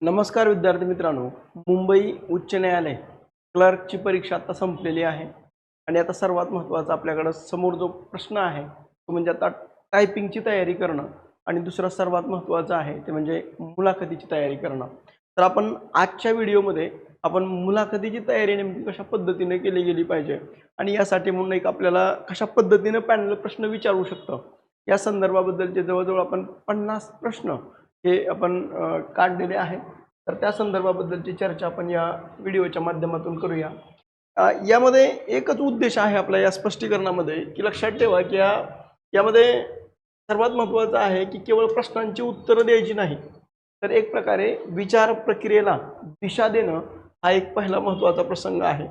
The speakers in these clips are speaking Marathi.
नमस्कार विद्यार्थी मित्रांनो, मुंबई उच्च न्यायालय क्लर्कची परीक्षा आता संपलेली आहे आणि आता सर्वात महत्त्वाचा आपल्याकडे समोर जो प्रश्न आहे तो म्हणजे आता टायपिंगची तयारी करणं आणि दुसरा सर्वात महत्त्वाचा आहे ते म्हणजे मुलाखतीची तयारी करणं। तर आपण आजच्या व्हिडिओमध्ये आपण मुलाखतीची तयारी नेमकी कशा पद्धतीने केली गेली पाहिजे आणि यासाठी म्हणून एक आपल्याला कशा पद्धतीने पॅनल प्रश्न विचारू शकतं या संदर्भाबद्दलचे जवळजवळ आपण 50 प्रश्न हे आपण काढलेले आहे। तर त्या संदर्भाबद्दलची चर्चा आपण या व्हिडिओच्या माध्यमातून करूया। यामध्ये एकच उद्देश आहे आपला या स्पष्टीकरणामध्ये की लक्षात ठेवा की यामध्ये सर्वात महत्त्वाचं आहे की केवळ प्रश्नांची उत्तरं द्यायची नाही, तर एक प्रकारे विचार प्रक्रियेला दिशा देणं हा एक पहिला महत्त्वाचा प्रसंग आहे।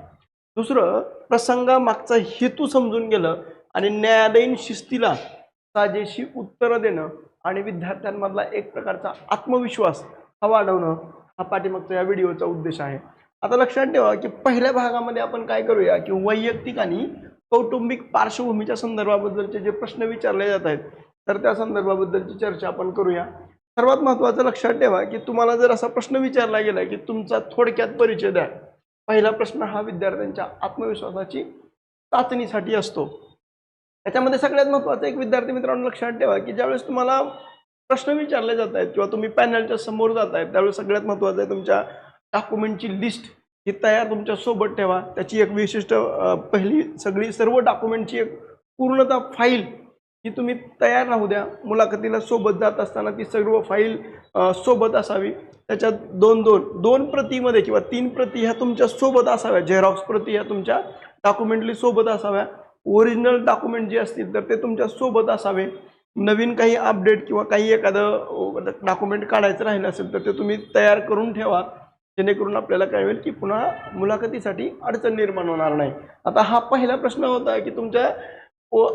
दुसरं, प्रसंगामागचा हेतू समजून गेलं आणि न्यायालयीन शिस्तीला साजेशी उत्तरं देणं आणि विद्यार्थ्यांमधला एक प्रकारचा आत्मविश्वास हा वाढवणं हा पाठीमागचा या व्हिडिओचा उद्देश आहे। आता लक्षात ठेवा की पहिल्या भागामध्ये आपण काय करूया की वैयक्तिक आणि कौटुंबिक पार्श्वभूमीच्या संदर्भाबद्दलचे जे प्रश्न विचारले जात आहेत तर त्या संदर्भाबद्दलची चर्चा आपण करूया। सर्वात महत्त्वाचं लक्षात ठेवा की तुम्हाला जर असा प्रश्न विचारला गेला की तुमचा थोडक्यात परिचय द्या, पहिला प्रश्न हा विद्यार्थ्यांच्या आत्मविश्वासाची चाचणीसाठी असतो। त्याच्यामध्ये सगळ्यात महत्त्वाचं एक विद्यार्थी मित्रांनो लक्षात ठेवा की ज्यावेळेस तुम्हाला प्रश्न विचारले जात आहेत किंवा तुम्ही पॅनलच्या समोर जात आहेत त्यावेळेस सगळ्यात महत्त्वाचं आहे तुमच्या डॉक्युमेंटची लिस्ट ही तयार तुमच्या सोबत ठेवा। त्याची एक विशिष्ट पहिली सर्व डॉक्युमेंटची एक पूर्णतः फाईल ही तुम्ही तयार राहू द्या। मुलाखतीला सोबत जात असताना ती सर्व फाईल सोबत असावी। त्याच्यात दोन प्रतीमध्ये किंवा 3 प्रती ह्या तुमच्या सोबत असाव्या, झेरॉक्स प्रती ह्या तुमच्या डॉक्युमेंटली सोबत असाव्या। ओरिजिनल डॉक्युमेंट जे असतील तर ते तुमच्या सोबत असावे। नवीन काही अपडेट किंवा काही एखादं डॉक्युमेंट काढायचं राहिलं असेल तर ते तुम्ही तयार करून ठेवा, जेणेकरून आपल्याला काय होईल की पुन्हा मुलाखतीसाठी अडचण निर्माण होणार नाही। आता हा पहिला प्रश्न होता की तुमच्या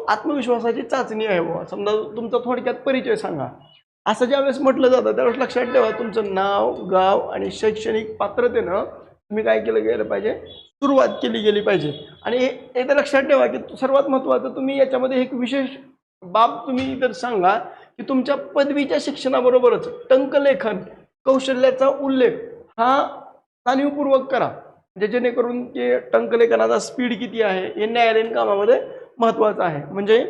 आत्मविश्वासाची चाचणी आहे बुवा, समजा तुमचा थोडक्यात परिचय सांगा असं ज्यावेळेस म्हटलं जातं त्यावेळेस लक्षात ठेवा तुमचं नाव, गाव आणि शैक्षणिक पात्रतेनं तुम्ही काय केलं गेलं पाहिजे, सुरुवात केली गेली पाहिजे। आणि एकदा लक्षात ठेवा की सर्वात महत्त्वाचं तुम्ही याच्यामध्ये एक विशेष बाब तुम्ही तर सांगा की तुमच्या पदवीच्या शिक्षणाबरोबरच टंकलेखन कौशल्याचा उल्लेख हा जाणीवपूर्वक करा, म्हणजे जेणेकरून की टंकलेखनाचा स्पीड किती आहे हे न्यायालयीन कामामध्ये महत्त्वाचं आहे। म्हणजे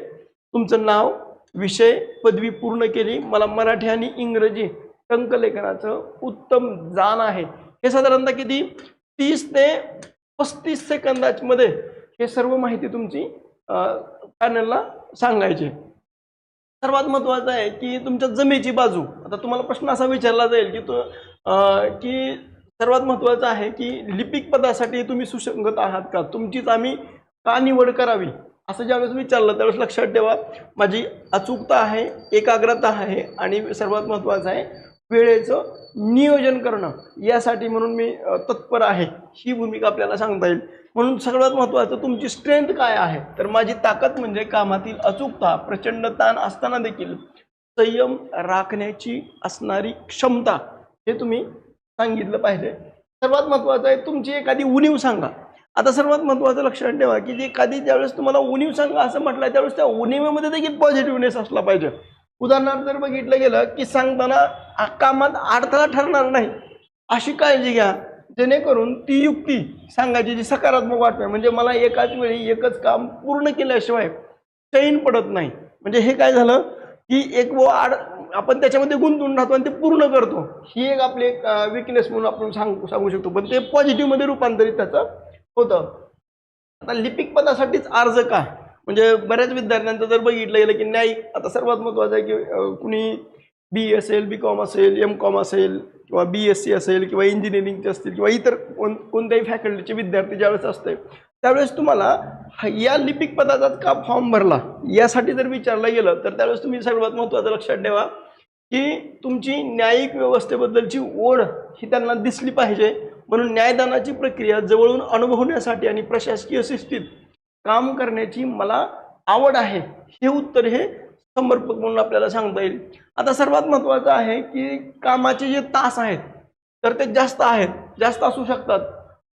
तुमचं नाव, विषय, पदवी पूर्ण केली, मला मराठी आणि इंग्रजी टंकलेखनाचं उत्तम जाण आहे, हे साधारणतः किती 30 ते 35 सेकंदामध्ये हे सर्व माहिती तुमची पॅनलला सांगायची। सर्वात महत्त्वाचं आहे की तुमच्या जमेची बाजू। आता तुम्हाला प्रश्न असा विचारला जाईल की सर्वात महत्त्वाचं आहे की लिपिक पदासाठी तुम्ही सुसंगत आहात का, तुमचीच आम्ही का निवड करावी असं ज्यावेळेस विचारलं त्यावेळेस लक्षात ठेवा माझी अचूकता आहे, एकाग्रता आहे आणि सर्वात महत्त्वाचं आहे वेळेचं नियोजन करणं, यासाठी म्हणून मी तत्पर आहे, ही भूमिका आपल्याला सांगता येईल। म्हणून सर्वात महत्त्वाचं तुमची स्ट्रेंथ काय आहे, तर माझी ताकद म्हणजे कामातील अचूकता, प्रचंड ताण असताना देखील संयम राखण्याची असणारी क्षमता, हे तुम्ही सांगितलं पाहिजे। सर्वात महत्त्वाचं आहे तुमची एखादी उणीव सांगा। आता सर्वात महत्त्वाचं लक्षात ठेवा की एखादी ज्यावेळेस तुम्हाला उणीव सांगा असं म्हटलं त्यावेळेस त्या उणीवेमध्ये देखील पॉझिटिव्हनेस असला पाहिजे। उदाहरणार्थ जर बघितलं गेलं की सांगताना कामात अडथळा ठरणार नाही अशी काळजी घ्या, जेणेकरून ती युक्ती सांगायची जी सकारात्मक वाटते, म्हणजे मला एकाच वेळी एकच काम पूर्ण केल्याशिवाय चैन पडत नाही, म्हणजे हे काय झालं की आपण त्याच्यामध्ये गुंतून राहतो आणि ते पूर्ण करतो, ही एक आपली एक विकनेस म्हणून आपण सांगू शकतो, पण ते पॉझिटिव्हमध्ये रूपांतरित त्याचं होतं। आता लिपिक पदासाठीच अर्ज का, म्हणजे बऱ्याच विद्यार्थ्यांचं जर बघितलं गेलं की न्यायिक, आता सर्वात महत्त्वाचं आहे की कुणी बी असेल, बी.कॉम असेल, एम.कॉम असेल किंवा BSc असेल किंवा इंजिनिअरिंगचे असतील किंवा इतर कोणत्याही फॅकल्टीचे विद्यार्थी ज्यावेळेस असते त्यावेळेस तुम्हाला या लिपिक पदाचा का फॉर्म भरला यासाठी जर विचारलं गेलं तर त्यावेळेस तुम्ही सर्वात महत्त्वाचं लक्षात ठेवा की तुमची न्यायिक व्यवस्थेबद्दलची ओढ ही त्यांना दिसली पाहिजे। म्हणून न्यायदानाची प्रक्रिया जवळून अनुभवण्यासाठी आणि प्रशासकीय शिस्तीत काम करण्याची मला आवड आहे, हे उत्तर हे समर्पक म्हणून आपल्याला सांगता येईल। आता सर्वात महत्त्वाचं आहे की कामाचे जे तास आहेत तर ते जास्त असू शकतात,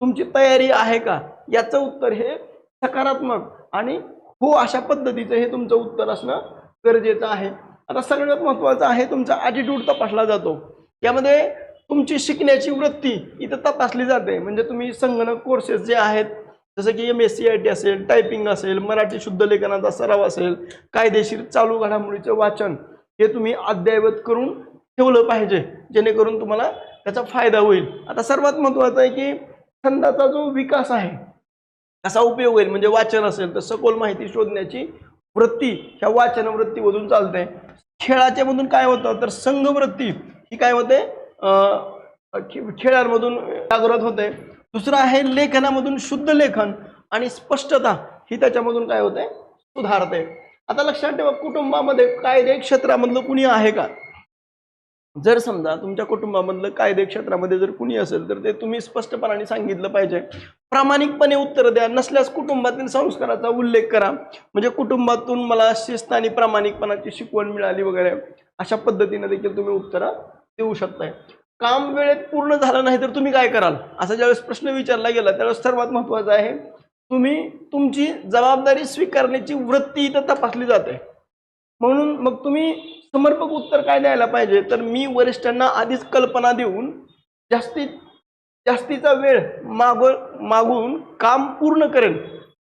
तुमची तयारी आहे का याचं उत्तर हे सकारात्मक आणि हो अशा पद्धतीचं हे तुमचं उत्तर असणं गरजेचं आहे। आता सगळ्यात महत्त्वाचं आहे तुमचा ॲटिट्यूड तपासला जातो, यामध्ये तुमची शिकण्याची वृत्ती इथं तपासली जाते. म्हणजे तुम्ही संगणक कोर्सेस जे आहेत जसं की MSc असेल, टायपिंग असेल, मराठी शुद्ध लेखनाचा सराव असेल, कायदेशीर चालू घडामोडीचे वाचन, हे तुम्ही अद्ययावत करून ठेवलं पाहिजे जेणेकरून तुम्हाला त्याचा फायदा होईल. आता सर्वात महत्त्वाचं आहे की छंदाचा जो विकास आहे कसा उपयोग होईल, म्हणजे वाचन असेल तर सखोल माहिती शोधण्याची वृत्ती ह्या वाचन वृत्तीमधून चालते. खेळाच्या मधून काय होतं तर संघवृत्ती ही काय होते खेळांमधून जागृत होते. दुसरं आहे लेखनामधून शुद्ध लेखन आणि स्पष्टता ही त्याच्यामधून काय होते सुधारते. आता लक्षात ठेवा कुटुंबामध्ये कायदे क्षेत्रामधलं कुणी आहे का. जर समजा तुमच्या कुटुंबामधलं कायदे क्षेत्रामध्ये जर कुणी असेल तर ते तुम्ही स्पष्टपणाने सांगितलं पाहिजे. प्रामाणिकपणे उत्तर द्या. नसल्यास कुटुंबातील संस्काराचा उल्लेख करा. म्हणजे कुटुंबातून मला शिस्त आणि प्रामाणिकपणाची शिकवण मिळाली वगैरे अशा पद्धतीने देखील तुम्ही उत्तरं देऊ शकताय. काम वेळेत पूर्ण झालं नाही तर तुम्ही काय कराल असा ज्यावेळेस प्रश्न विचारला गेला त्यावेळेस सर्वात महत्त्वाचं आहे तुम्ही तुमची जबाबदारी स्वीकारण्याची वृत्ती इथं तपासली जाते. म्हणून मग तुम्ही समर्पक उत्तर काय द्यायला पाहिजे तर मी वरिष्ठांना आधीच कल्पना देऊन जास्तीचा वेळ मागून काम पूर्ण करेन.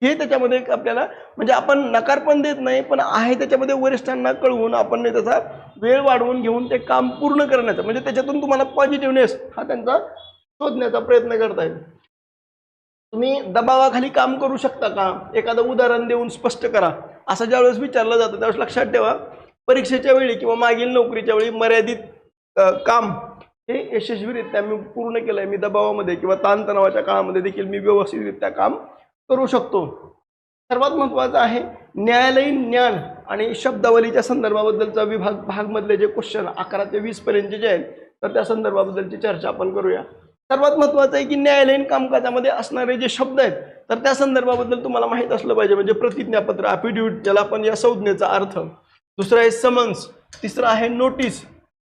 हे त्याच्यामध्ये आपल्याला म्हणजे आपण नकार पण देत नाही पण आहे त्याच्यामध्ये वरिष्ठांना कळवून आपण त्याचा वेळ वाढवून घेऊन ते काम पूर्ण करण्याचा म्हणजे त्याच्यातून तुम्हाला पॉझिटिव्हनेस हा त्यांचा शोधण्याचा प्रयत्न करताय. तुम्ही दबावाखाली काम करू शकता का एखादं उदाहरण देऊन स्पष्ट करा असं ज्यावेळेस विचारलं जातं त्यावेळेस लक्षात ठेवा परीक्षेच्या वेळी किंवा मागील नोकरीच्या वेळी मर्यादित काम हे यशस्वीरित्या मी पूर्ण केलंय. मी दबावामध्ये किंवा ताणतणावाच्या काळामध्ये देखील मी व्यवस्थितरित्या काम करू शकतो. सर्वात महत्त्वाचं आहे न्यायालयीन ज्ञान आणि शब्दावलीच्या संदर्भाबद्दलचा भागमधले जे क्वेश्चन 11 ते 20 पर्यंतचे जे आहेत तर त्या संदर्भाबद्दलची चर्चा आपण करूया. सर्वात महत्त्वाचं आहे की न्यायालयीन कामकाजामध्ये असणारे जे शब्द आहेत तर त्या संदर्भाबद्दल तुम्हाला माहीत असलं पाहिजे. म्हणजे प्रतिज्ञापत्र ॲफिडेव्हिट ज्याला आपण या संज्ञेचा अर्थ. दुसरं आहे समन्स. तिसरं आहे नोटीस.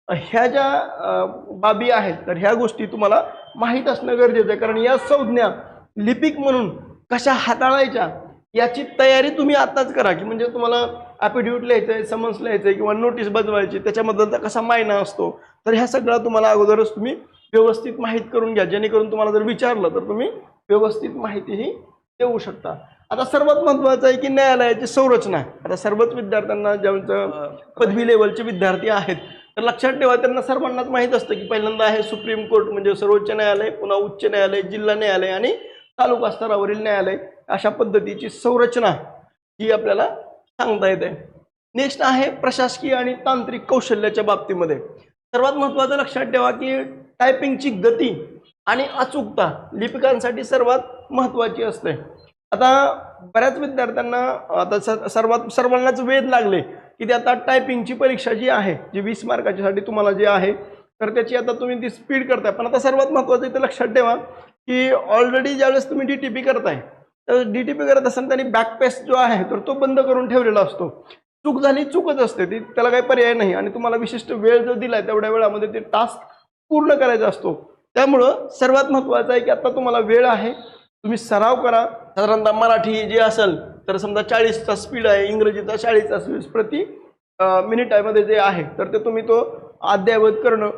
ह्या ज्या बाबी आहेत तर ह्या गोष्टी तुम्हाला माहीत असणं गरजेचं आहे कारण या संज्ञा लिपिक म्हणून कशा हाताळायच्या याची तयारी तुम्ही आताच करा की म्हणजे तुम्हाला ॲफिडेव्हिट लिहायचं आहे समन्स लिहायचं आहे किंवा नोटीस बजवायची त्याच्याबद्दलचा कसा मायना असतो तर ह्या सगळं तुम्हाला अगोदरच तुम्ही व्यवस्थित माहीत करून घ्या जेणेकरून तुम्हाला जर विचारलं तर तुम्ही व्यवस्थित माहितीही देऊ शकता. आता सर्वात महत्त्वाचं आहे की न्यायालयाची संरचना. आता सर्वच विद्यार्थ्यांना ज्यांचं पदवी लेवलचे विद्यार्थी आहेत तर लक्षात ठेवा त्यांना सर्वांनाच माहीत असतं की पहिल्यांदा आहे सुप्रीम कोर्ट म्हणजे सर्वोच्च न्यायालय, पुन्हा उच्च न्यायालय, जिल्हा न्यायालय आणि तालुका स्तरावरील न्यायालय अशा पद्धतीची संरचना ही आपल्याला सांगता येते. नेक्स्ट आहे प्रशासकीय आणि तांत्रिक कौशल्याच्या बाबतीमध्ये सर्वात महत्त्वाचं लक्षात ठेवा की टायपिंगची गती आणि अचूकता लिपिकांसाठी सर्वात महत्त्वाची असते. आता बऱ्याच विद्यार्थ्यांना आता सर्वांनाच वेध लागले की ते आता टायपिंगची परीक्षा जी आहे जी 20 मार्काच्यासाठी तुम्हाला जी आहे तर त्याची आता तुम्ही ती स्पीड करताय. पण आता सर्वात महत्त्वाचं इथे लक्षात ठेवा की ऑलरेडी ज्यावेळेस तुम्ही DTP करताय तर DTP करत असताना त्यांनी बॅकपेस जो आहे तर तो बंद करून ठेवलेला असतो. चूक झाली चूकच असते ती त्याला काही पर्याय नाही आणि तुम्हाला विशिष्ट वेळ जो दिलाय तेवढ्या वेळामध्ये ते टास्क पूर्ण करायचा असतो. त्यामुळं सर्वात महत्त्वाचं आहे की आता तुम्हाला वेळ आहे तुम्ही सराव करा. साधारणतः मराठी जे असेल तर समजा 40चा स्पीड आहे, इंग्रजीचा 40चा स्पीड प्रति मिनिटामध्ये जे आहे तर ते तुम्ही तो अद्ययावत करणं,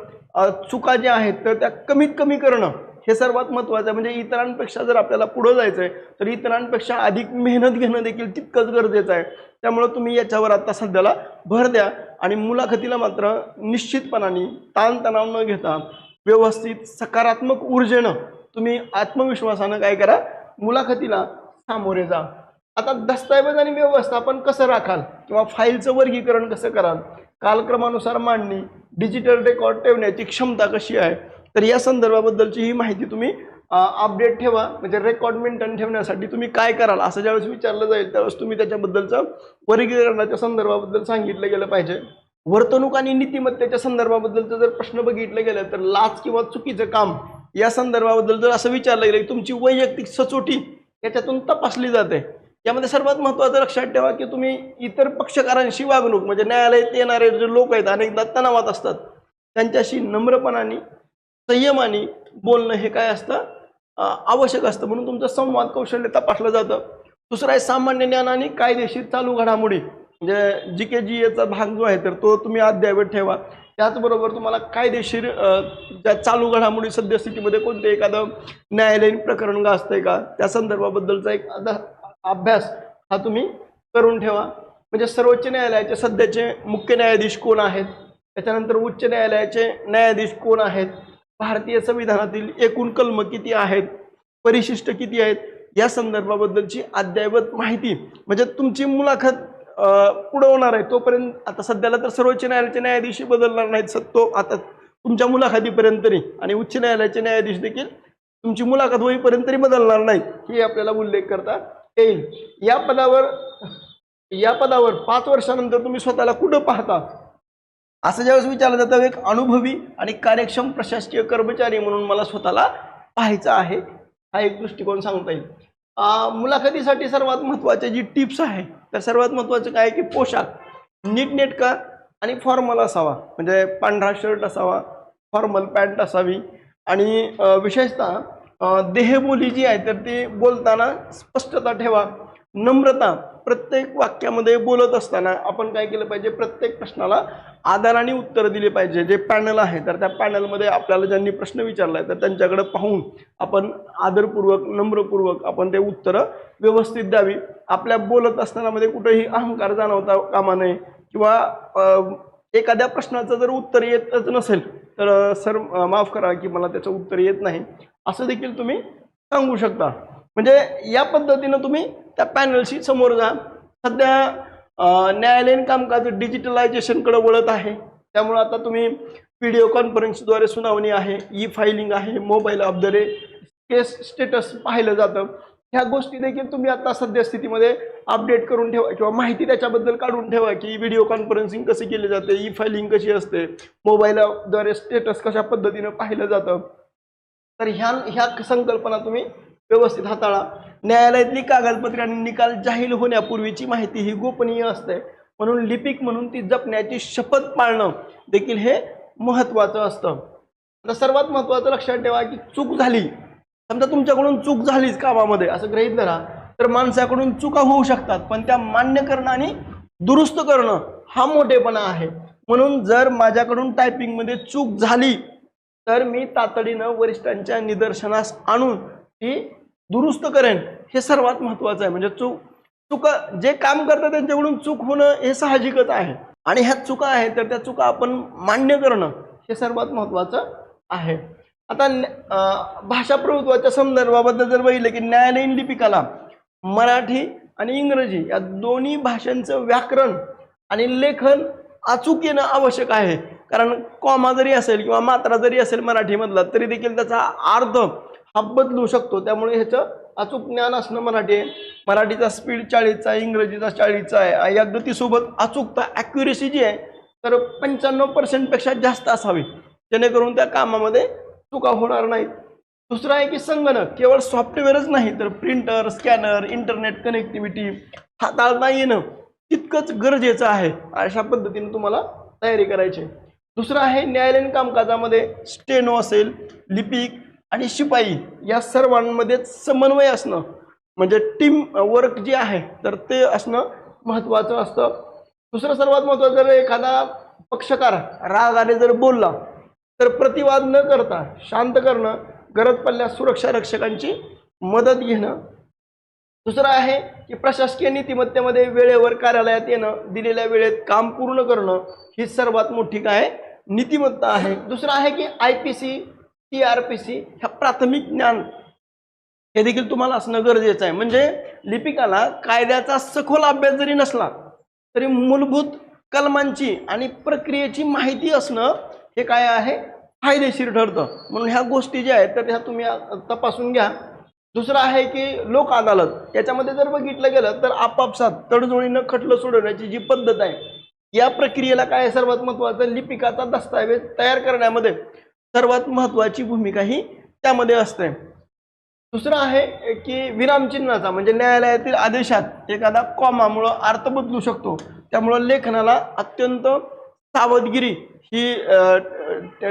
चुका ज्या आहेत तर त्या कमीत कमी करणं हे सर्वात महत्त्वाचं आहे. म्हणजे इतरांपेक्षा जर आपल्याला पुढं जायचं आहे तर इतरांपेक्षा अधिक मेहनत घेणं देखील तितकंच गरजेचं आहे. त्यामुळं तुम्ही याच्यावर आता सध्याला भर द्या आणि मुलाखतीला मात्र निश्चितपणाने ताणतणाव न घेता व्यवस्थित सकारात्मक ऊर्जेनं तुम्ही आत्मविश्वासानं काय करा मुलाखतीला सामोरे जा. आता दस्तऐवज आणि व्यवस्थापन कसं राखाल किंवा फाईलचं वर्गीकरण कसं कराल, कालक्रमानुसार मांडणी, डिजिटल रेकॉर्ड ठेवण्याची क्षमता कशी आहे तर या संदर्भाबद्दलची ही माहिती तुम्ही अपडेट ठेवा. म्हणजे रेकॉर्ड मेंटेन ठेवण्यासाठी तुम्ही काय कराल असं ज्यावेळेस विचारलं जाईल त्यावेळेस तुम्ही त्याच्याबद्दलचं वर्गीकरणाच्या संदर्भाबद्दल सांगितलं गेलं पाहिजे. वर्तणूक आणि नीतिमत्तेच्या संदर्भाबद्दलचं जर प्रश्न बघितले गेले तर लाच किंवा चुकीचं काम या संदर्भाबद्दल जर असं विचारलं गेलं की तुमची वैयक्तिक सचोटी याच्यातून तपासली जाते. यामध्ये सर्वात महत्त्वाचं लक्षात ठेवा की तुम्ही इतर पक्षकारांशी वागणूक म्हणजे न्यायालयात येणारे जे लोक आहेत अनेकदा तणावात असतात त्यांच्याशी नम्रपणाने संयमाने बोलणं हे काय असतं आवश्यक असतं. म्हणून तुमचं संवाद कौशल्य तपासलं जातं. दुसरं आहे सामान्य ज्ञान आणि कायदेशीर चालू घडामोडी म्हणजे जी के जी एचा भाग जो आहे तर तो तुम्ही अद्ययावत ठेवा. त्याचबरोबर तुम्हाला कायदेशीर ज्या चालू घडामोडी सद्यस्थितीमध्ये कोणते एखादं न्यायालयीन प्रकरण गाजतंय का त्या संदर्भाबद्दलचा एक अभ्यास हा तुम्ही करून ठेवा. म्हणजे सर्वोच्च न्यायालयाचे सध्याचे मुख्य न्यायाधीश कोण आहेत, त्याच्यानंतर उच्च न्यायालयाचे न्यायाधीश कोण आहेत, भारतीय संविधानातील एकूण कलम किती आहेत, परिशिष्ट किती आहेत, या संदर्भाबद्दलची अद्ययावत माहिती म्हणजे तुमची मुलाखत पुढे होणार आहे. तोपर्यंत आता सध्याला तर सर्वोच्च न्यायालयाचे न्यायाधीश बदलणार नाहीत, तो आता तुमच्या मुलाखतीपर्यंत तरी, आणि उच्च न्यायालयाचे न्यायाधीश देखील तुमची मुलाखत होईपर्यंत तरी बदलणार नाहीत, हे आपल्याला उल्लेख करता येईल. या पदावर 5 वर्षानंतर तुम्ही स्वतःला कुठं पाहता असं ज्यावेळेस विचारलं जातं, एक अनुभवी आणि कार्यक्षम प्रशासकीय कर्मचारी म्हणून मला स्वतःला पाहायचं आहे, हा एक दृष्टिकोन सांगता येईल. मुलाखतीसाठी सर्वात महत्त्वाचे जी टिप्स आहे तर सर्वात महत्त्वाचं काय की पोशाख नीटनेटका आणि फॉर्मल असावा. म्हणजे पांढरा शर्ट असावा, फॉर्मल पॅन्ट असावी, आणि विशेषतः देहबोली जी आहे तर ती बोलताना स्पष्टता ठेवा, नम्रता. प्रत्येक वाक्यामध्ये बोलत असताना आपण काय केलं पाहिजे, प्रत्येक प्रश्नाला आदराने उत्तर दिले पाहिजे. जे पॅनल आहे तर त्या पॅनलमध्ये आपल्याला ज्यांनी प्रश्न विचारला आहे तर त्यांच्याकडे पाहून आपण आदरपूर्वक नम्रपूर्वक आपण ते उत्तरं व्यवस्थित द्यावी. आपल्या बोलत असताना मध्ये कुठेही अहंकार जाणवता कामा नये, किंवा एखाद्या प्रश्नाचं जर उत्तर येतच नसेल तर सर माफ करा की मला त्याचं उत्तर येत नाही असं देखील तुम्ही सांगू शकता. म्हणजे या पद्धतीनं तुम्ही त्या पॅनलशी समोर जा. सध्या न्यायालयीन कामकाज डिजिटलायझेशनकडे वळत आहे, त्यामुळे आता तुम्ही व्हिडिओ कॉन्फरन्सद्वारे सुनावणी आहे, ई फायलिंग आहे, mobile of the day case status पाहिलं जातं. ह्या गोष्टी देखील तुम्ही आता सद्यस्थितीमध्ये अपडेट करून ठेवा, किंवा माहिती त्याच्याबद्दल काढून ठेवा की व्हिडिओ कॉन्फरन्सिंग कशी केली जाते, ई फायलिंग कशी असते, मोबाईलद्वारे स्टेटस कशा पद्धतीनं पाहिलं जातं. तर ह्या संकल्पना तुम्ही व्यवस्थित हाताळा. न्यायालयातली कागदपत्रे आणि निकाल जाहीर होण्यापूर्वीची माहिती ही गोपनीय असते, म्हणून लिपिक म्हणून ती जपण्याची शपथ पाळणं देखील हे महत्त्वाचं असतं. आता सर्वात महत्त्वाचं लक्षात ठेवा की चूक झाली, समजा तुमच्याकडून चूक झालीच कामामध्ये असं गृहीत धरा, तर माणसाकडून चुका होऊ शकतात, पण त्या मान्य करणं आणि दुरुस्त करणं हा मोठेपणा आहे. म्हणून जर माझ्याकडून टायपिंगमध्ये चूक झाली तर मी तातडीनं वरिष्ठांच्या निदर्शनास आणून ती दुरुस्त करेन, हे सर्वात महत्त्वाचं आहे. म्हणजे चुका जे काम करतात त्यांच्याकडून चूक होणं हे साहजिकच आहे, आणि ह्या चुका आहेत तर त्या चुका आपण मान्य करणं हे सर्वात महत्त्वाचं आहे. आता भाषा प्रभुत्वाच्या संदर्भाबद्दल जर बघितलं की न्यायालयीन लिपिकाला मराठी आणि इंग्रजी या दोन्ही भाषांचं व्याकरण आणि लेखन अचूक येणं आवश्यक आहे. कारण कॉमा जरी असेल किंवा मात्रा जरी असेल मराठीमधला तरी देखील त्याचा अर्थ हा बदलू शकतो. त्यामुळे ह्याचं अचूक ज्ञान असणं मराठीचा स्पीड 40चा आहे, इंग्रजीचा 40चा आहे. या गतीसोबत अचूकता ॲक्युरेसी जी आहे तर 95% पेक्षा जास्त असावी, जेणेकरून त्या कामामध्ये चुका होणार नाहीत. दुसरं आहे की संगणक केवळ सॉफ्टवेअरच नाही तर प्रिंटर, स्कॅनर, इंटरनेट कनेक्टिव्हिटी हाताळता येणं तितकंच गरजेचं आहे. अशा पद्धतीने तुम्हाला तयारी करायची. दुसरं आहे न्यायालयीन कामकाजामध्ये स्टेनो असेल, लिपिक आणि शिपाई या सर्वांमध्ये समन्वय असणं, म्हणजे टीम वर्क जे आहे तर ते असणं महत्त्वाचं असतं. दुसरं सर्वात महत्त्वाचं, जर एखादा पक्षकार रागाने जर बोलला तर प्रतिवाद न करता शांत करणं, गरज पडल्यास सुरक्षा रक्षकांची मदत घेणं. दुसरं आहे की प्रशासकीय नीतिमत्तेमध्ये वेळेवर कार्यालयात येणं, दिलेल्या वेळेत काम पूर्ण करणं ही सर्वात मोठी काय नीतिमत्ता आहे. दुसरं आहे की IPC, TRPC ह्या प्राथमिक ज्ञान हे देखील तुम्हाला असणं गरजेचं आहे. म्हणजे लिपिकाला कायद्याचा सखोल अभ्यास जरी नसला तरी मूलभूत कलमांची आणि प्रक्रियेची माहिती असणं हे काय आहे फायदेशीर ठरतं. म्हणून ह्या गोष्टी ज्या आहेत तर ह्या तुम्ही तपासून घ्या. दुसरं आहे की लोक अदालत, याच्यामध्ये जर बघितलं गेलं तर आपापसात तडजोडीनं खटलं सोडवण्याची जी पद्धत आहे या प्रक्रियेला काय सर्वात महत्त्वाचं, लिपिकाचा दस्तऐवज तयार करण्यामध्ये सर्वात महत्त्वाची भूमिका ही त्यामध्ये असते. दुसरं आहे की विरामचिन्हाचा, म्हणजे न्यायालयातील आदेशात एखादा कॉमामुळं अर्थ बदलू शकतो, त्यामुळं लेखनाला अत्यंत सावधगिरी ही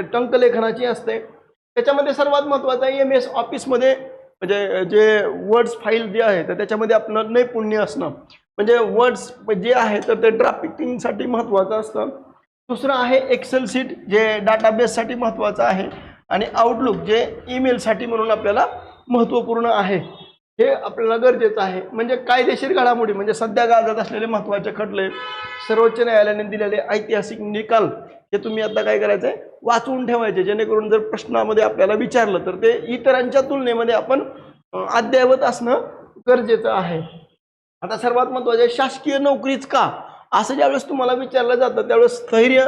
टंकलेखनाची असते. त्याच्यामध्ये सर्वात महत्त्वाचं आहे MS ऑफिसमध्ये म्हणजे जे वर्ड्स फाईल जे आहे तर त्याच्यामध्ये आपलं नैपुण्य असणं. म्हणजे वर्ड्स जे आहे तर ते ड्राफ्टिंगसाठी महत्त्वाचं असतं. दुसरं आहे एक्सेल शीट जे डाटाबेससाठी महत्त्वाचं आहे आणि आउटलुक जे ईमेलसाठी म्हणून आपल्याला महत्त्वपूर्ण आहे. हे आपल्याला गरजेचं आहे. म्हणजे कायदेशीर घडामोडी म्हणजे सध्या गाजत असलेले महत्त्वाचे खटले, सर्वोच्च न्यायालयाने दिलेले ऐतिहासिक निकाल हे तुम्ही आता काय करायचं आहे वाचून ठेवायचे, जेणेकरून जर प्रश्नामध्ये आपल्याला विचारलं तर ते इतरांच्या तुलनेमध्ये आपण अद्ययावत असणं गरजेचं आहे. आता सर्वात महत्त्वाचे शासकीय नोकरीच का असं ज्यावेळेस तुम्हाला विचारलं जातं त्यावेळेस स्थैर्य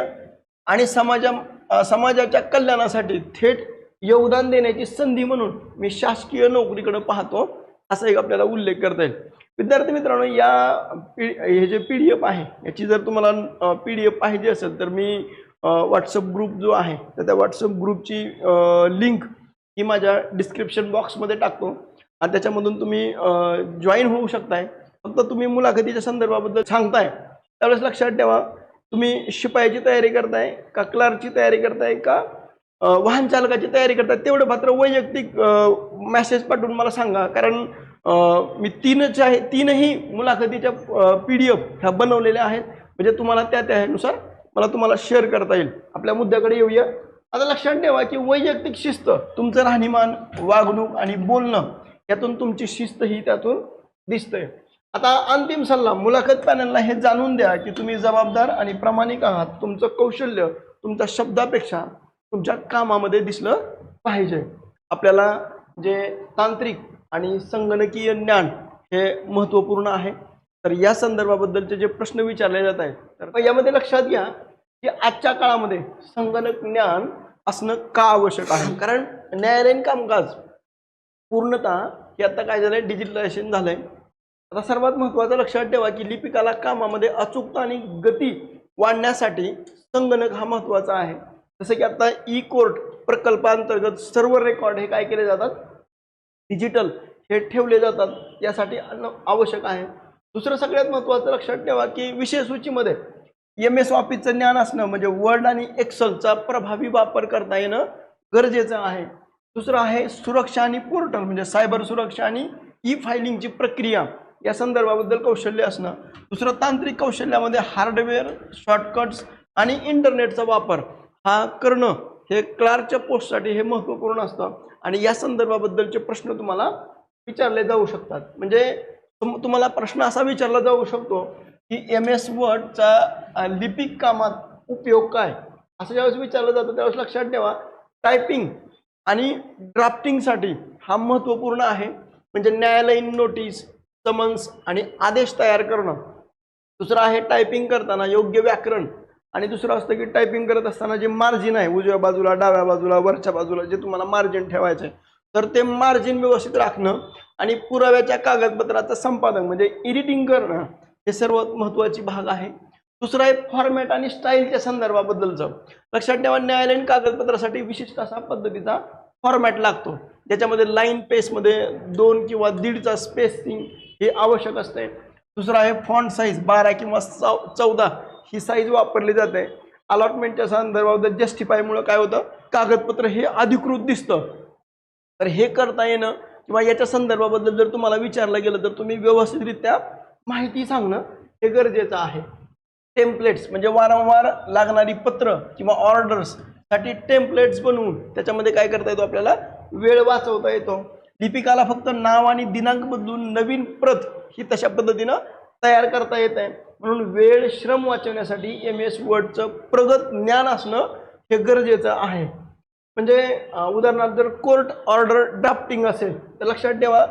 आणि समाजाच्या कल्याणासाठी थेट योगदान देण्याची संधी म्हणून मी शासकीय नोकरीकडे पाहतो असा एक आपल्याला उल्लेख करता येईल. विद्यार्थी मित्रांनो, हे जे PDF आहे याची जर तुम्हाला PDF पाहिजे असेल तर मी व्हॉट्सअप ग्रुप जो आहे तर त्या व्हॉट्सअप ग्रुपची लिंक ही माझ्या डिस्क्रिप्शन बॉक्समध्ये टाकतो आणि त्याच्यामधून तुम्ही जॉईन होऊ शकताय. फक्त तुम्ही मुलाखतीच्या संदर्भाबद्दल सांगताय त्यावेळेस लक्षात ठेवा तुम्ही शिपायाची तयारी करताय का क्लार्कची तयारी करताय का वाहन चालकाची तयारी करताय तेवढं मात्र वैयक्तिक मेसेज पाठवून मला सांगा. कारण मी तीनही मुलाखतीच्या PDF ह्या बनवलेल्या आहेत म्हणजे तुम्हाला त्यानुसार मला तुम्हाला शेअर करता येईल. आपल्या मुद्द्याकडे येऊया. आता लक्षात ठेवा की वैयक्तिक शिस्त तुमचं राहणीमान वागणूक आणि बोलणं यातून तुमची शिस्त ही त्यातून दिसते. आता अंतिम सल्ला मुलाखत पॅनलला हे जाणून द्या की तुम्ही जबाबदार आणि प्रामाणिक आहात. तुमचं कौशल्य तुमच्या शब्दापेक्षा तुमच्या कामामध्ये दिसलं पाहिजे. आपल्याला जे तांत्रिक आणि संगणकीय ज्ञान हे महत्त्वपूर्ण आहे. तर या संदर्भाबद्दलचे जे प्रश्न विचारले जात आहेत तर यामध्ये लक्षात घ्या की आजच्या काळामध्ये संगणक ज्ञान असणं का आवश्यक आहे. कारण न्यायालयीन कामकाज पूर्णतः हे आता काय झालंय डिजिटलायझेशन झालंय. आता सर्वात महत्त्वाचं लक्षात ठेवा की लिपिकाला कामामध्ये अचूकता आणि गती वाढण्यासाठी संगणक हा महत्त्वाचा आहे. जसं की आता ई-कोर्ट प्रकल्पांतर्गत सर्व रेकॉर्ड हे काय केले जातात डिजिटल हे ठेवले जातात यासाठी आवश्यक आहे. दुसरं सगळ्यात महत्त्वाचं लक्षात ठेवा की विषय सूचीमध्ये MS ऑफिसचं ज्ञान असणं म्हणजे वर्ड आणि एक्सेलचा प्रभावी वापर करता येणं गरजेचं आहे. दुसरं आहे सुरक्षा आणि पोर्टल म्हणजे सायबर सुरक्षा आणि ई-फायलिंगची प्रक्रिया या संदर्भाबद्दल कौशल्य असणं. दुसरं तांत्रिक कौशल्यामध्ये हार्डवेअर शॉर्टकट्स आणि इंटरनेटचा वापर हा करणं हे क्लार्कच्या पोस्टसाठी हे महत्त्वपूर्ण असतं आणि या संदर्भाबद्दलचे प्रश्न तुम्हाला विचारले जाऊ शकतात. म्हणजे तुम्हाला प्रश्न असा विचारला जाऊ शकतो की MS वर्डचा लिपिक कामात उपयोग काय असं ज्यावेळेस विचारलं जातं त्यावेळेस लक्षात ठेवा टायपिंग आणि ड्राफ्टिंगसाठी हा महत्त्वपूर्ण आहे. म्हणजे न्यायालयीन नोटीस समन्स आणि आदेश तयार करणं. दुसरं आहे टायपिंग करताना योग्य व्याकरण आणि दुसरं असतं की टायपिंग करत असताना जे मार्जिन आहे उजव्या बाजूला डाव्या बाजूला वरच्या बाजूला जे तुम्हाला मार्जिन ठेवायचं आहे तर ते मार्जिन व्यवस्थित राखणं आणि पुराव्याच्या कागदपत्राचं संपादन म्हणजे एडिटिंग करणं हे सर्वात महत्त्वाची भाग आहे. दुसरं आहे फॉर्मॅट आणि स्टाईलच्या संदर्भाबद्दलचं लक्षात ठेवा न्यायालयीन कागदपत्रासाठी विशिष्ट असा पद्धतीचा फॉर्मॅट लागतो ज्याच्यामध्ये लाईन पेसमध्ये 2 किंवा 1.5चा स्पेसिंग हे आवश्यक असते. दुसरं आहे फॉन्ट साईज 12 किंवा 14 ही साईज वापरली जाते. अलॉटमेंटच्या संदर्भाबद्दल जस्टिफायमुळे काय होतं कागदपत्र हे अधिकृत दिसतं. तर हे करता येणं किंवा याच्या संदर्भाबद्दल जर तुम्हाला विचारलं गेलं तर तुम्ही व्यवस्थितरित्या माहिती सांगणं हे गरजेचं आहे. टेम्पलेट्स म्हणजे वारंवार लागणारी पत्र किंवा ऑर्डर्ससाठी टेम्पलेट्स बनवून त्याच्यामध्ये काय करता येतो आपल्याला वेळ वाचवता येतो. लिपिकाला फक्त नाव आणि दिनांक बदलून नवीन प्रत ही तशा पद्धतीनं तयार करता येत आहे. म्हणून वेळ श्रम वाचवण्यासाठी MS वर्डचं प्रगत ज्ञान असणं हे गरजेचं आहे. म्हणजे उदाहरणार्थ जर कोर्ट ऑर्डर ड्राफ्टिंग असेल तर लक्षात ठेवा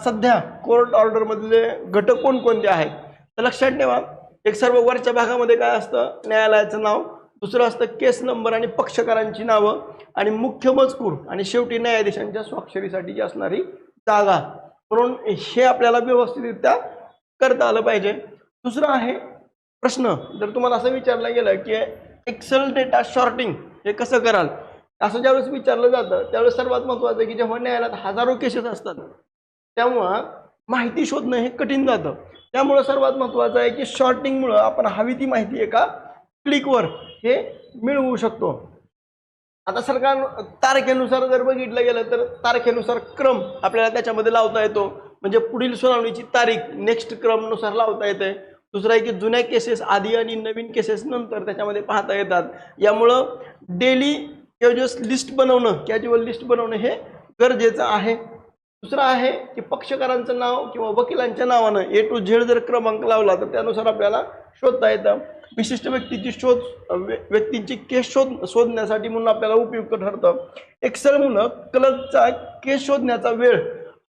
सध्या कोर्ट ऑर्डरमधले घटक कोणकोणते आहेत तर लक्षात ठेवा एक सर्व वरच्या भागामध्ये काय असतं न्यायालयाचं नाव, दुसरं असतं केस नंबर आणि पक्षकारांची नावं आणि मुख्य मजकूर आणि शेवटी न्यायाधीशांच्या स्वाक्षरीसाठी असणारी जागा. म्हणून हे आपल्याला व्यवस्थितरित्या करता आलं पाहिजे. दुसरं आहे प्रश्न जर तुम्हाला असं विचारलं गेलं की एक्सेल डेटा शॉर्टिंग हे कसं कराल असं ज्यावेळेस विचारलं जातं त्यावेळेस सर्वात महत्त्वाचं की जेव्हा न्यायालयात हजारो केसेस असतात तेव्हा माहिती शोधणं हे कठीण जातं. त्यामुळं सर्वात महत्त्वाचं आहे की शॉर्टिंगमुळं आपण हवी ती माहिती एका क्लिकवर हे मिळवू शकतो. आता सरकार तारखेनुसार जर बघितलं गेलं तर तारखेनुसार क्रम आपल्याला त्याच्यामध्ये लावता येतो. म्हणजे पुढील सुनावणीची तारीख नेक्स्ट क्रमनुसार लावता येते. दुसरं आहे की जुन्या केसेस आधी आणि नवीन केसेस नंतर त्याच्यामध्ये पाहता येतात. यामुळं डेली कॅज्युअल लिस्ट बनवणं हे गरजेचं आहे. दुसरं आहे की पक्षकारांचं नाव किंवा वकिलांच्या नावानं A to Z जर क्रमांक लावला तर त्यानुसार आपल्याला शोधता येतं. विशिष्ट व्यक्तींची केस शोधण्यासाठी म्हणून आपल्याला उपयुक्त ठरतं. एक्सेलमुळं क्लर्कचा केस शोधण्याचा वेळ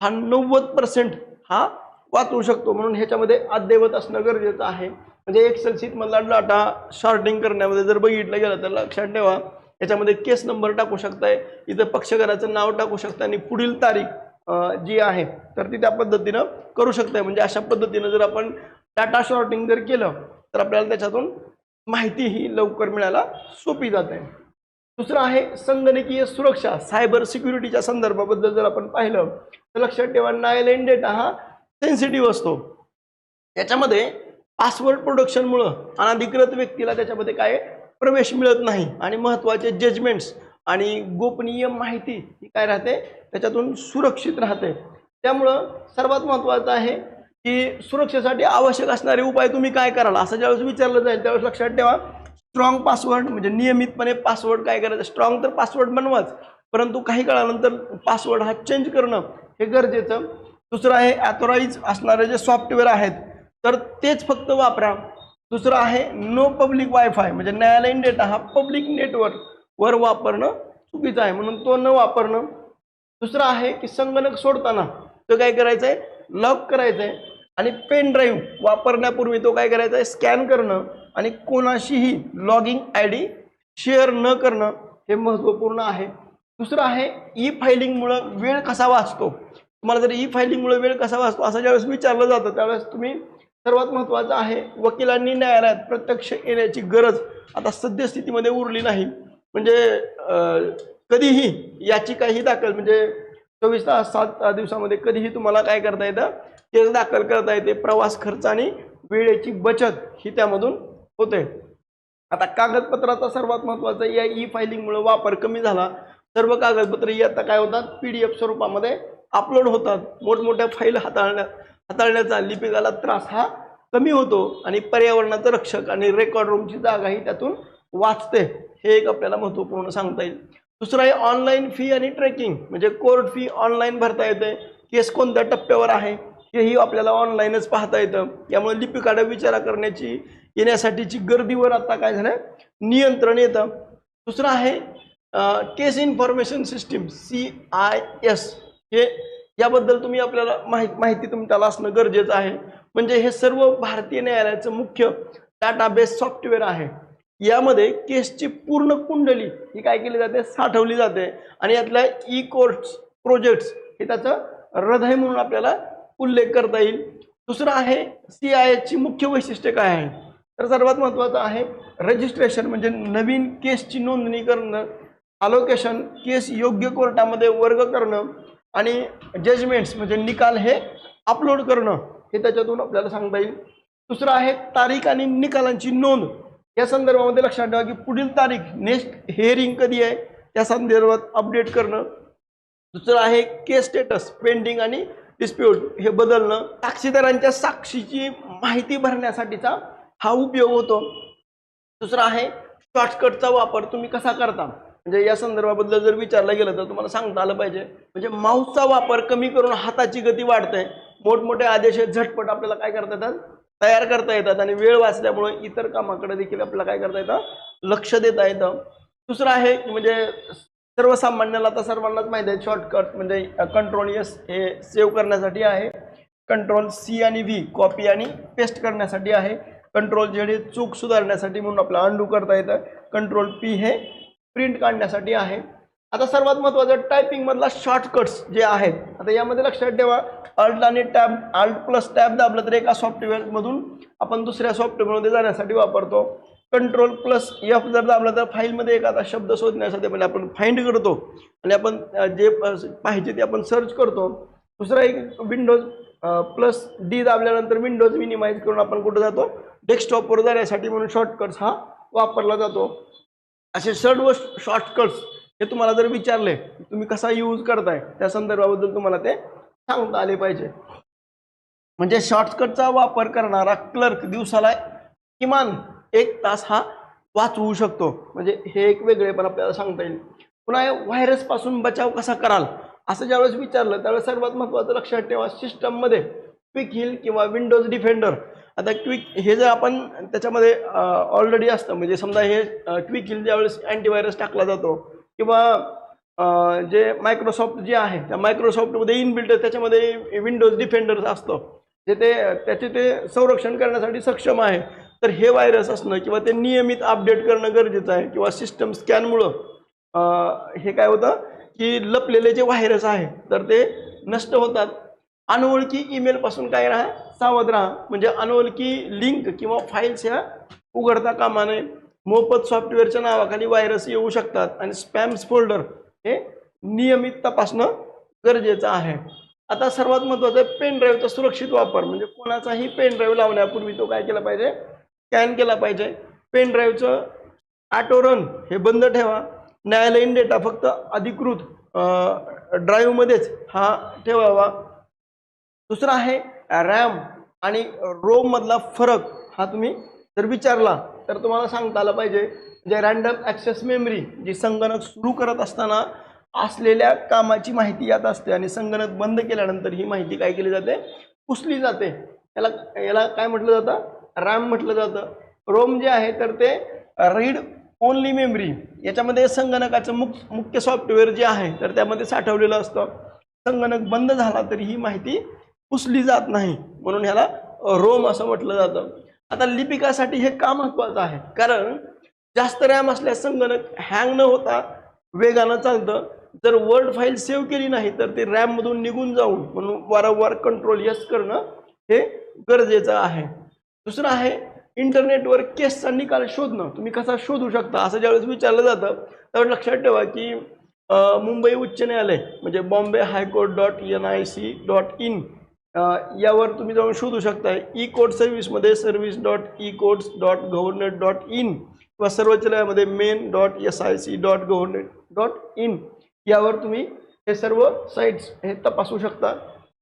हा 90% हा वाचवू शकतो. म्हणून ह्याच्यामध्ये अद्ययावत असणं गरजेचं आहे. म्हणजे एक्सेल शीट मधला डाटा शॉर्टिंग करण्यामध्ये जर बघितलं गेलं तर लक्षात ठेवा याच्यामध्ये केस नंबर टाकू शकताय, इथं पक्षकाराचं नाव टाकू शकताय आणि पुढील तारीख जी आहे तर ती त्या पद्धतीनं करू शकताय. म्हणजे अशा पद्धतीनं जर आपण डाटा शॉर्टिंग जर केलं तर आपल्याला त्याच्यातून माहिती ही लवकर मिळायला सोपी जाते. दुसरं आहे संगणकीय सुरक्षा, सायबर सिक्युरिटीच्या संदर्भाबद्दल जर आपण पाहिलं तर लक्षात ठेवा न्यायालयीन डेटा हा सेन्सिटिव्ह असतो. याच्यामध्ये पासवर्ड प्रोटेक्शनमुळं अनधिकृत व्यक्तीला त्याच्यामध्ये काय प्रवेश मिळत नाही आणि महत्त्वाचे जजमेंट्स आणि गोपनीय माहिती ही काय राहते त्याच्यातून सुरक्षित राहते. त्यामुळं सर्वात महत्त्वाचं आहे की सुरक्षेसाठी आवश्यक असणारे उपाय तुम्ही काय कराल असं ज्यावेळेस विचारलं जाईल त्यावेळेस लक्षात ठेवा स्ट्रॉंग पासवर्ड म्हणजे नियमितपणे पासवर्ड काय करायचं, स्ट्रॉंग तर पासवर्ड बनवाच परंतु काही काळानंतर पासवर्ड हा चेंज करणं हे गरजेचं. दुसरं आहे ऑथोराइज असणारे जे सॉफ्टवेअर आहेत तर तेच फक्त वापरा. दुसरं आहे नो पब्लिक वायफाय म्हणजे न्यायालयीन डेटा हा पब्लिक नेटवर्कवर वापरणं चुकीचं आहे म्हणून तो न वापरणं. दुसरं आहे की संगणक सोडताना तो काय करायचं आहे लॉक करायचं आहे आणि पेन ड्राईव्ह वापरण्यापूर्वी तो काय करायचा आहे स्कॅन करणं आणि कोणाशीही लॉगिंग ID शेअर न करणं हे महत्त्वपूर्ण आहे. दुसरं आहे ई फायलिंगमुळं वेळ कसा वाचतो. तुम्हाला जर ई फायलिंगमुळे वेळ कसा वाचतो असं ज्यावेळेस विचारलं जातं त्यावेळेस तुम्ही सर्वात महत्त्वाचं आहे वकिलांनी न्यायालयात प्रत्यक्ष येण्याची गरज आता सद्यस्थितीमध्ये उरली नाही. म्हणजे कधीही याचिकाही दाखल म्हणजे 24 तास 7 दिवसामध्ये कधीही तुम्हाला काय करता येतं केस दाखल करता येते. प्रवास खर्च आणि वेळेची बचत ही त्यामधून होते. आता कागदपत्राचा सर्वात महत्त्वाचा या ई फायलिंगमुळे वापर कमी झाला. सर्व कागदपत्रे आता काय होतात PDF स्वरूपामध्ये अपलोड होतात. मोठमोठ्या फाईल हाताळण्याचा लिपिकाला त्रास हा कमी होतो आणि पर्यावरणाचं रक्षक आणि रेकॉर्ड रूमची जागाही त्यातून वाचते. हे एक आपल्याला महत्त्वपूर्ण सांगता येईल. दुसरं आहे ऑनलाईन फी आणि ट्रेकिंग म्हणजे कोर्ट फी ऑनलाईन भरता येते. केस कोणत्या टप्प्यावर आहे हेही आपल्याला ऑनलाईनच पाहता येतं. यामुळे लिपिकाला विचार करण्याची येण्यासाठीची गर्दीवर आता काय झालं नियंत्रण येतं. दुसरं आहे केस इन्फॉर्मेशन सिस्टीम CIS हे याबद्दल तुम्ही आपल्याला माहिती तुमच्याला असणं गरजेचं आहे. म्हणजे हे सर्व भारतीय न्यायालयाचं मुख्य डाटाबेस सॉफ्टवेअर आहे. यामध्ये केसची पूर्ण कुंडली ही काय केली जाते साठवली जाते आणि यातल्या ई कोर्ट्स प्रोजेक्ट्स हे त्याचं हृदय म्हणून आपल्याला उल्लेख करता येईल. दुसरं आहे CIS ची मुख्य वैशिष्ट्ये काय आहे तर सर्वात महत्त्वाचं आहे रजिस्ट्रेशन म्हणजे नवीन केसची नोंदणी करणं, अलोकेशन केस योग्य कोर्टामध्ये वर्ग करणं आणि जजमेंट्स म्हणजे निकाल हे अपलोड करणं हे त्याच्यातून आपल्याला सांगता येईल. दुसरं आहे तारीख आणि निकालांची नोंद. या संदर्भामध्ये लक्षात ठेवा की पुढील तारीख नेक्स्ट हिअरिंग कधी आहे त्या संदर्भात अपडेट करणं. दुसरं आहे केस स्टेटस पेंडिंग आणि डिस्प्यूट हे बदलणं. साक्षीदारांच्या साक्षीची माहिती भरण्यासाठीचा हा उपयोग होतो. दुसरा आहे शॉर्टकटचा वापर तुम्ही कसा करता म्हणजे या संदर्भाबद्दल जर विचारलं गेलं तर तुम्हाला सांगता आलं पाहिजे. म्हणजे माऊसचा वापर कमी करून हाताची गती वाढते. मोठमोठे आदेश झटपट आपल्याला काय करता येतात तयार करता येतात आणि वेळ वाचल्यामुळे इतर कामाकडे देखील आपल्याला काय करता येतं लक्ष देता येतं. दुसरं आहे म्हणजे सर्वसामान्याला आता सर्वांनाच माहिती आहे शॉर्टकट म्हणजे Ctrl+S हे सेव्ह करण्यासाठी आहे. Ctrl+C आणि V कॉपी आणि पेस्ट करण्यासाठी आहे. Ctrl+Z हे चूक सुधारण्यासाठी म्हणून आपल्याला अंडू करता येतं. Ctrl+P हे प्रिंट काढण्यासाठी आहे. आता सर्वात महत्त्वाचं टायपिंग मधला शॉर्टकट्स जे आहेत आता यामध्ये लक्षात ठेवा Alt आणि Alt+Tab दाबलं तर एका सॉफ्टवेअर मधून आपण दुसऱ्या सॉफ्टवेअरमध्ये जाण्यासाठी वापरतो. Ctrl+F जर दाबलं तर फाईलमध्ये एखादा शब्द शोधण्यासाठी म्हणजे आपण फाइंड करतो आणि आपण जे पाहिजे ते आपण सर्च करतो. दुसरा एक Windows+D दाबल्यानंतर विंडोज मिनिमाइज करून आपण कुठे जातो डेस्कटॉपवर जाण्यासाठी म्हणून शॉर्टकट्स हा वापरला जातो. असे सर्व शॉर्टकट्स हे तुम्हाला जर विचारले तुम्ही कसा यूज करताय त्या संदर्भाबद्दल तुम्हाला ते सांगता आले पाहिजे. म्हणजे शॉर्टकटचा वापर करणारा क्लर्क दिवसाला किमान 1 तास हा वाचवू शकतो. म्हणजे हे एक वेगळेपण आपल्याला सांगता येईल. पुन्हा व्हायरसपासून बचाव कसा कराल असं ज्यावेळेस विचारलं त्यावेळेस सर्वात महत्त्वाचं लक्षात ठेवा, सिस्टममध्ये क्विक हिल किंवा विंडोज डिफेंडर. आता क्विक हे जर आपण त्याच्यामध्ये ऑलरेडी असतं, म्हणजे समजा हे क्विक हिल ज्यावेळेस अँटीव्हायरस टाकला जातो किंवा जे मायक्रोसॉफ्ट जे आहे त्या मायक्रोसॉफ्टमध्ये इनबिल्ट त्याच्यामध्ये विंडोज डिफेंडर असतं जे त्याचे ते संरक्षण करण्यासाठी सक्षम आहे. तर हे व्हायरस असणं किंवा ते नियमित अपडेट करणं गरजेचं आहे. किंवा सिस्टम स्कॅनमुळं हे काय होतं की लपलेले जे व्हायरस आहे तर ते नष्ट होतात. अनोळखी ईमेलपासून काय राहा, सावध राहा. म्हणजे अनोळखी लिंक किंवा फाईल्स ह्या उघडता कामा नये. मोफत सॉफ्टवेअरच्या नावाखाली व्हायरस येऊ शकतात आणि स्पॅम्स फोल्डर हे नियमित तपासणं गरजेचं आहे. आता सर्वात महत्त्वाचं पेन ड्राईव्हचा सुरक्षित वापर. म्हणजे कोणाचाही पेन ड्राईव्ह लावण्यापूर्वी तो काय केला पाहिजे, स्कॅन केला पाहिजे. पेन ड्राईव्हचं ऑटो रन हे बंद ठेवा. न्यायालयीन डेटा फक्त अधिकृत ड्राईव्हमध्येच हा ठेवावा. दुसरा आहे रॅम आणि रोम मधला फरक. हा तुम्ही जर विचारला तर तुम्हाला सांगता आलं पाहिजे. जे रॅन्डम ॲक्सेस मेमरी जी संगणक सुरू करत असताना असलेल्या कामाची माहिती यात असते आणि संगणक बंद केल्यानंतर ही माहिती काय केली जाते, पुसली जाते. याला काय म्हटलं जातं, रॅम म्हटलं जातं. रोम जे आहे तर ते रीड ओनली मेमरी. याच्यामध्ये संगणकाचं मुख्य सॉफ्टवेअर जे आहे तर त्यामध्ये साठवलेलं असतं. संगणक बंद झाला तरी ही माहिती पुसली जात नाही, म्हणून ह्याला रोम असं म्हटलं जातं. आता लिपिकासाठी हे का महत्त्वाचं आहे, कारण जास्त रॅम असल्यास संगणक हँग न होता वेगानं चालतं. जर वर्ड फाईल सेव्ह केली नाही तर ते रॅममधून निघून जाऊन म्हणून वारंवार कंट्रोल यस करणं हे गरजेचं आहे. दुसरं आहे इंटरनेटवर केसचा निकाल शोधणं. तुम्ही कसा शोधू शकता असं ज्यावेळेस विचारलं जातं त्यावेळेस लक्षात ठेवा की मुंबई उच्च न्यायालय म्हणजे बॉम्बे हायकोर्ट.nic.in यावर तुम्ही जाऊन शोधू शकता. ई कोर्ट सर्व्हिसमध्ये service.ecourts.government.in किंवा सर्वोच्च न्यायालयामध्ये main.sic.government.in यावर तुम्ही हे सर्व साइट्स हे तपासू शकता.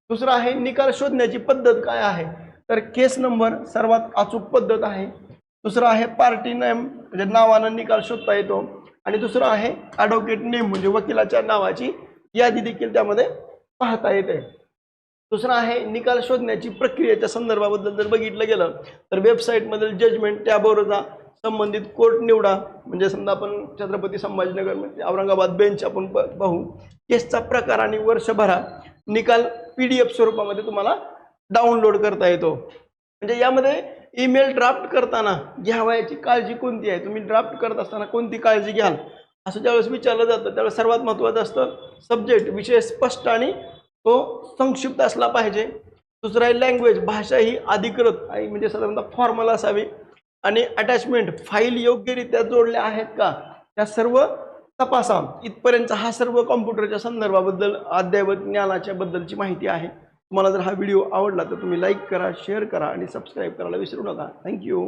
दुसरं आहे निकाल शोधण्याची पद्धत काय आहे, तर केस नंबर सर्वात अचूक पद्धत आहे. दुसरं आहे पार्टी नेम म्हणजे नावानं निकाल शोधता येतो. आणि दुसरं आहे ॲडव्होकेट नेम म्हणजे वकिलाच्या नावाची यादी देखील त्यामध्ये पाहता येते. दुसरं आहे निकाल शोधण्याची प्रक्रियेच्या संदर्भाबद्दल जर बघितलं गेलं तर वेबसाईटमधील जजमेंट टॅबवर जा, संबंधित कोर्ट निवडा. म्हणजे समजा आपण छत्रपती संभाजीनगर म्हणजे औरंगाबाद बेंच आपण पाहू. केसचा प्रकार आणि वर्ष भरा. निकाल PDF स्वरूपामध्ये तुम्हाला डाउनलोड करता येतो. म्हणजे यामध्ये ईमेल ड्राफ्ट करताना घ्यावयाची काळजी कोणती आहे, तुम्ही ड्राफ्ट करत असताना कोणती काळजी घ्याल असं ज्यावेळेस विचारलं जातं त्यावेळेस सर्वात महत्त्वाचं असतं सब्जेक्ट, विषय स्पष्ट आणि तो संक्षिप्त असला पाहिजे. दुसरा आहे लँग्वेज, भाषा ही अधिकृत आणि म्हणजे साधारणतः फॉर्मल असावी. आणि अटॅचमेंट, फाईल योग्यरित्या जोडल्या आहेत का त्या सर्व तपासा. इथपर्यंत हा सर्व कॉम्प्युटरच्या संदर्भाबद्दल अद्ययावत ज्ञानाच्या बद्दलची माहिती आहे. तुम्हाला जर हा व्हिडिओ आवडला तर तुम्ही लाईक करा, शेअर करा आणि सबस्क्राईब करायला विसरू नका. थँक्यू.